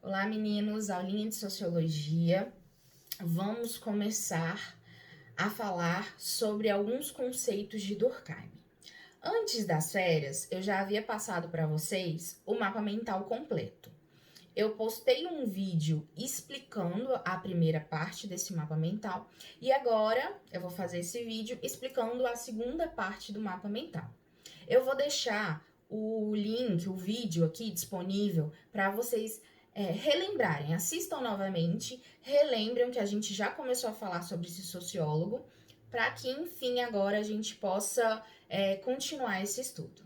Olá, meninos, aulinha de sociologia. Vamos começar a falar sobre alguns conceitos de Durkheim. Antes das férias, eu já havia passado para vocês o mapa mental completo. Eu postei um vídeo explicando a primeira parte desse mapa mental e agora eu vou fazer esse vídeo explicando a segunda parte do mapa mental. Eu vou deixar o link, o vídeo aqui disponível para vocês relembrarem. Assistam novamente, relembrem que a gente já começou a falar sobre esse sociólogo, para que, enfim, agora a gente possa continuar esse estudo.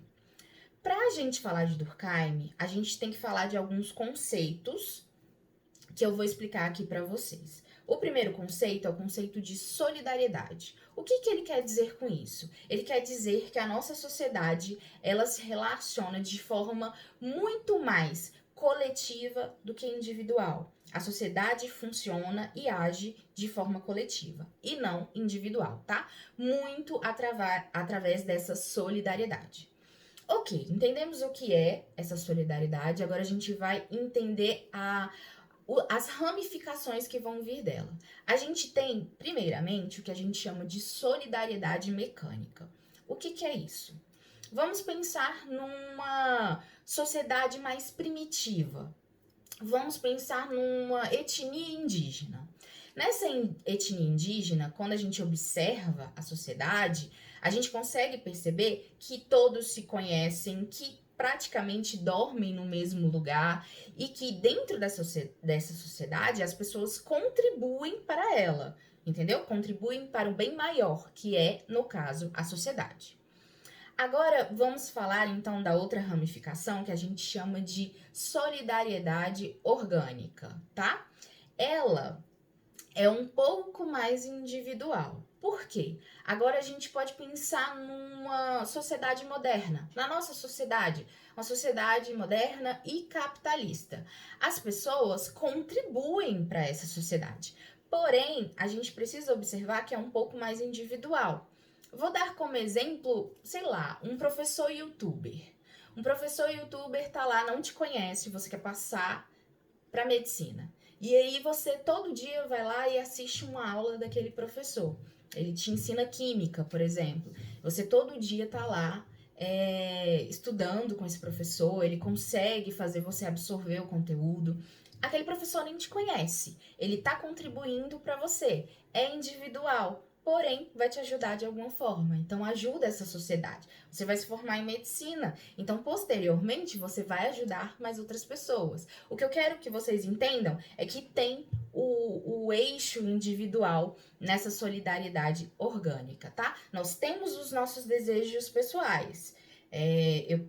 Para a gente falar de Durkheim, a gente tem que falar de alguns conceitos que eu vou explicar aqui para vocês. O primeiro conceito é o conceito de solidariedade. O que ele quer dizer com isso? Ele quer dizer que a nossa sociedade, ela se relaciona de forma muito mais coletiva do que individual. A sociedade funciona e age de forma coletiva e não individual, tá? Muito através dessa solidariedade. Ok, entendemos o que é essa solidariedade, agora a gente vai entender as ramificações que vão vir dela. A gente tem, primeiramente, o que a gente chama de solidariedade mecânica. O que é isso? Vamos pensar numa sociedade mais primitiva. Vamos pensar numa etnia indígena. Nessa etnia indígena, quando a gente observa a sociedade, a gente consegue perceber que todos se conhecem, que praticamente dormem no mesmo lugar e que dentro dessa sociedade as pessoas contribuem para ela, entendeu? Contribuem para o bem maior, que é, no caso, a sociedade. Agora vamos falar então da outra ramificação que a gente chama de solidariedade orgânica, tá? Ela é um pouco mais individual. Por quê? Agora a gente pode pensar numa sociedade moderna. Na nossa sociedade, uma sociedade moderna e capitalista. As pessoas contribuem para essa sociedade. Porém, a gente precisa observar que é um pouco mais individual. Vou dar como exemplo, sei lá, um professor youtuber. Um professor youtuber tá lá, não te conhece, você quer passar para medicina. E aí você todo dia vai lá e assiste uma aula daquele professor. Ele te ensina química, por exemplo. Você todo dia tá lá estudando com esse professor, ele consegue fazer você absorver o conteúdo. Aquele professor nem te conhece, ele tá contribuindo para você. É individual, porém vai te ajudar de alguma forma. Então ajuda essa sociedade. Você vai se formar em medicina, então posteriormente você vai ajudar mais outras pessoas. O que eu quero que vocês entendam é que tem o eixo individual nessa solidariedade orgânica, tá? Nós temos os nossos desejos pessoais. Eu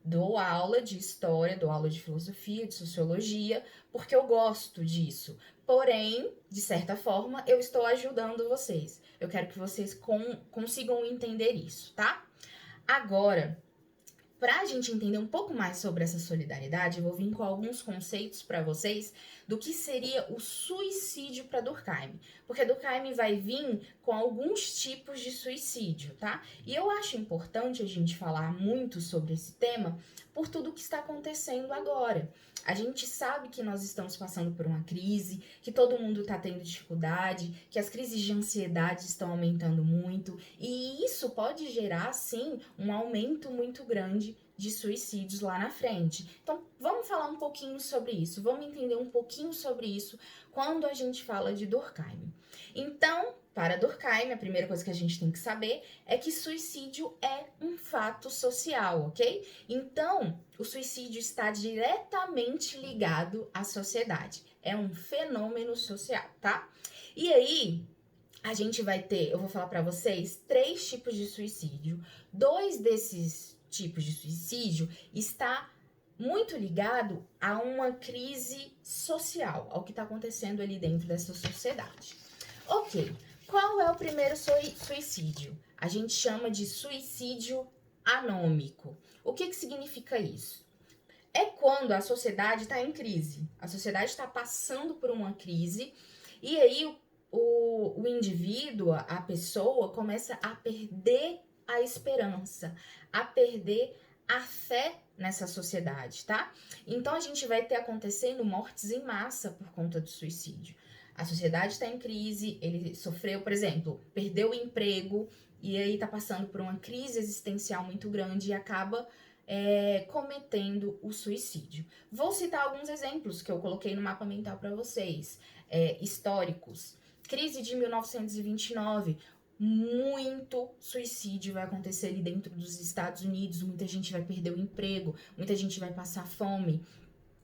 dou aula de história, dou aula de filosofia, de sociologia, porque eu gosto disso. Porém, de certa forma, eu estou ajudando vocês. Eu quero que vocês consigam entender isso, tá? Agora, para a gente entender um pouco mais sobre essa solidariedade, eu vou vir com alguns conceitos para vocês do que seria o suicídio para Durkheim. Porque Durkheim vai vir com alguns tipos de suicídio, tá? E eu acho importante a gente falar muito sobre esse tema por tudo que está acontecendo agora. A gente sabe que nós estamos passando por uma crise, que todo mundo está tendo dificuldade, que as crises de ansiedade estão aumentando muito, e isso pode gerar, sim, um aumento muito grande de suicídios lá na frente. Então, vamos falar um pouquinho sobre isso, vamos entender um pouquinho sobre isso quando a gente fala de Durkheim. Então, para Durkheim, a primeira coisa que a gente tem que saber é que suicídio é um fato social, ok? Então, o suicídio está diretamente ligado à sociedade. É um fenômeno social, tá? E aí, a gente vai ter, eu vou falar para vocês, 3 tipos de suicídio. 2 desses tipos de suicídio está muito ligado a uma crise social, ao que está acontecendo ali dentro dessa sociedade. Ok, qual é o primeiro suicídio? A gente chama de suicídio anômico. O que significa isso? É quando a sociedade está em crise, a sociedade está passando por uma crise e aí o indivíduo, a pessoa, começa a perder a esperança, a perder a fé nessa sociedade, tá? Então a gente vai ter acontecendo mortes em massa por conta do suicídio. A sociedade está em crise, ele sofreu, por exemplo, perdeu o emprego e aí tá passando por uma crise existencial muito grande e acaba cometendo o suicídio. Vou citar alguns exemplos que eu coloquei no mapa mental para vocês, históricos. Crise de 1929, muito suicídio vai acontecer ali dentro dos Estados Unidos, muita gente vai perder o emprego, muita gente vai passar fome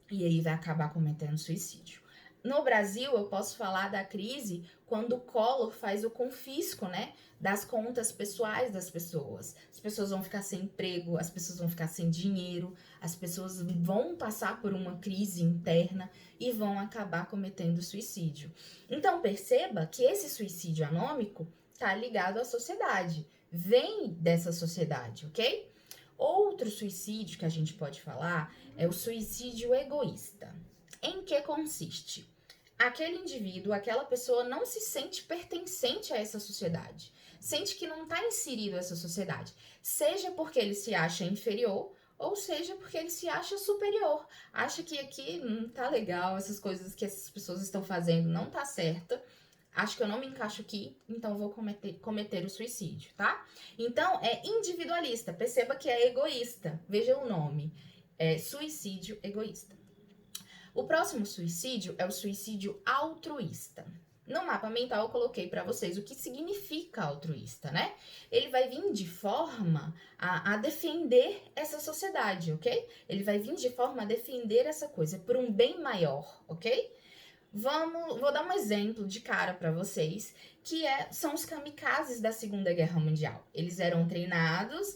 e aí vai acabar cometendo suicídio. No Brasil, eu posso falar da crise quando o Collor faz o confisco, né, das contas pessoais das pessoas. As pessoas vão ficar sem emprego, as pessoas vão ficar sem dinheiro, as pessoas vão passar por uma crise interna e vão acabar cometendo suicídio. Então, perceba que esse suicídio anômico está ligado à sociedade, vem dessa sociedade, ok? Outro suicídio que a gente pode falar é o suicídio egoísta. Em que consiste? Aquele indivíduo, aquela pessoa não se sente pertencente a essa sociedade, sente que não está inserido nessa sociedade, seja porque ele se acha inferior, ou seja porque ele se acha superior, acha que aqui não tá legal, essas coisas que essas pessoas estão fazendo não tá certa, acho que eu não me encaixo aqui, então vou cometer o suicídio, tá? Então, é individualista, perceba que é egoísta, veja o nome, é suicídio egoísta. O próximo suicídio é o suicídio altruísta. No mapa mental eu coloquei para vocês o que significa altruísta, né? Ele vai vir de forma a defender essa sociedade, ok? Ele vai vir de forma a defender essa coisa por um bem maior, ok? Vou dar um exemplo de cara para vocês, que são os kamikazes da Segunda Guerra Mundial. Eles eram treinados,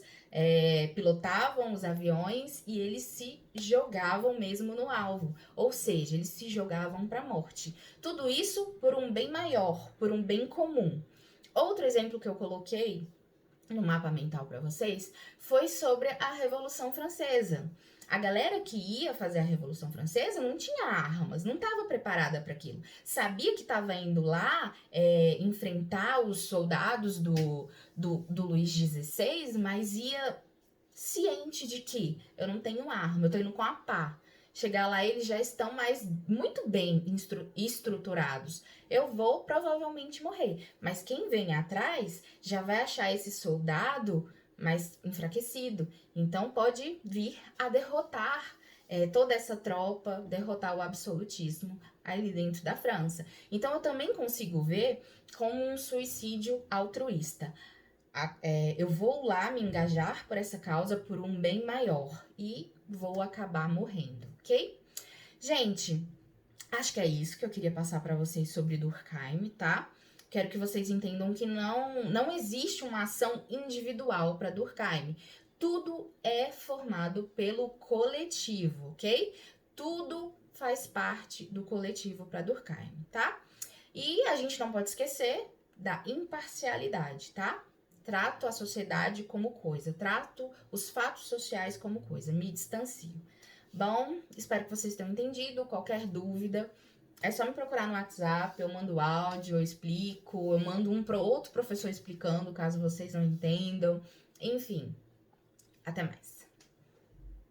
pilotavam os aviões e eles se jogavam mesmo no alvo, ou seja, eles se jogavam para a morte. Tudo isso por um bem maior, por um bem comum. Outro exemplo que eu coloquei no mapa mental para vocês foi sobre a Revolução Francesa. A galera que ia fazer a Revolução Francesa não tinha armas, não estava preparada para aquilo. Sabia que estava indo lá enfrentar os soldados do Luís XVI, mas ia ciente de que eu não tenho arma, eu tô indo com a pá. Chegar lá, eles já estão muito bem estruturados. Eu vou provavelmente morrer. Mas quem vem atrás já vai achar esse soldado mais enfraquecido. Então pode vir a derrotar toda essa tropa, derrotar o absolutismo ali dentro da França. Então eu também consigo ver como um suicídio altruísta. Eu vou lá me engajar por essa causa, por um bem maior, e vou acabar morrendo, ok? Gente, acho que é isso que eu queria passar para vocês sobre Durkheim, tá? Quero que vocês entendam que não existe uma ação individual para Durkheim. Tudo é formado pelo coletivo, ok? Tudo faz parte do coletivo para Durkheim, tá? E a gente não pode esquecer da imparcialidade, tá? Trato a sociedade como coisa, trato os fatos sociais como coisa, me distancio. Bom, espero que vocês tenham entendido. Qualquer dúvida, é só me procurar no WhatsApp, eu mando áudio, eu explico, eu mando outro professor explicando, caso vocês não entendam. Enfim, até mais.